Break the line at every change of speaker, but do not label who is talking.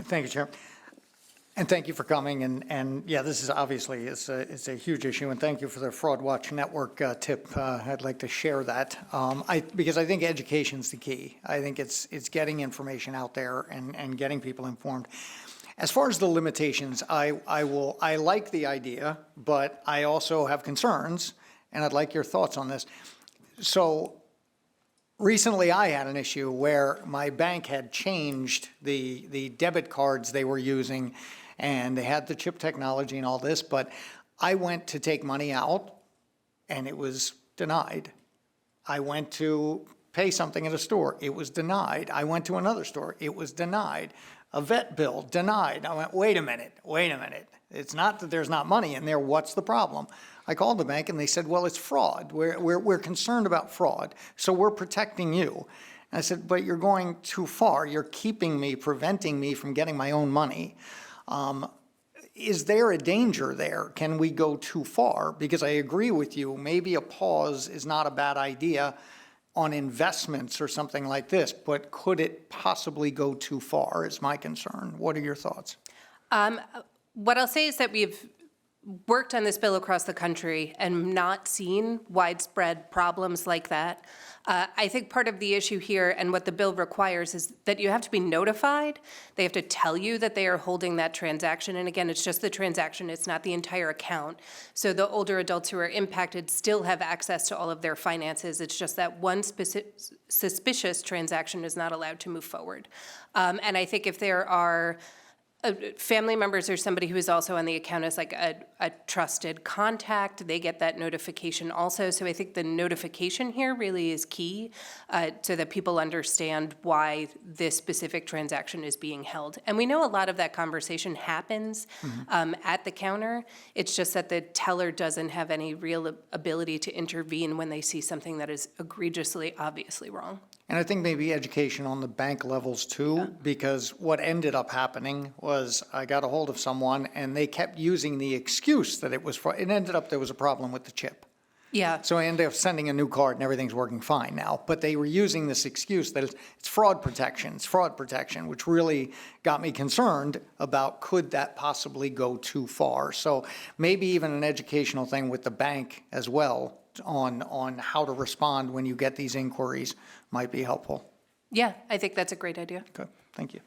Thank you, Chair. And thank you for coming. And yeah, this is obviously it's a huge issue. And thank you for the Fraud Watch Network tip. I'd like to share that because I think education's the key. I think it's getting information out there and getting people informed. As far as the limitations, I like the idea, but I also have concerns, and I'd like your thoughts on this. So recently I had an issue where my bank had changed the debit cards they were using, and they had the chip technology and all this, but I went to take money out and it was denied. I went to pay something at a store, it was denied. I went to another store, it was denied. A vet bill, denied. I went, wait a minute. It's not that there's not money in there, what's the problem? I called the bank and they said, well, it's fraud. We're concerned about fraud, so we're protecting you. And I said, but you're going too far. You're keeping me, preventing me from getting my own money. Is there a danger there? Can we go too far? Because I agree with you, maybe a pause is not a bad idea on investments or something like this, but could it possibly go too far is my concern. What are your thoughts?
What I'll say is that we've worked on this bill across the country and not seen widespread problems like that. I think part of the issue here and what the bill requires is that you have to be notified. They have to tell you that they are holding that transaction. And again, it's just the transaction, it's not the entire account. So the older adults who are impacted still have access to all of their finances. It's just that one suspicious transaction is not allowed to move forward. And I think if there are family members or somebody who is also on the account as like a trusted contact, they get that notification also. So I think the notification here really is key so that people understand why this specific transaction is being held. And we know a lot of that conversation happens at the counter. It's just that the teller doesn't have any real ability to intervene when they see something that is egregiously, obviously wrong.
And I think maybe education on the bank levels too, because what ended up happening was I got a hold of someone and they kept using the excuse that it was fraud. It ended up there was a problem with the chip.
Yeah.
So I ended up sending a new card and everything's working fine now. But they were using this excuse that it's fraud protection, which really got me concerned about could that possibly go too far. So maybe even an educational thing with the bank as well on how to respond when you get these inquiries might be helpful.
Yeah, I think that's a great idea.
Good, thank you.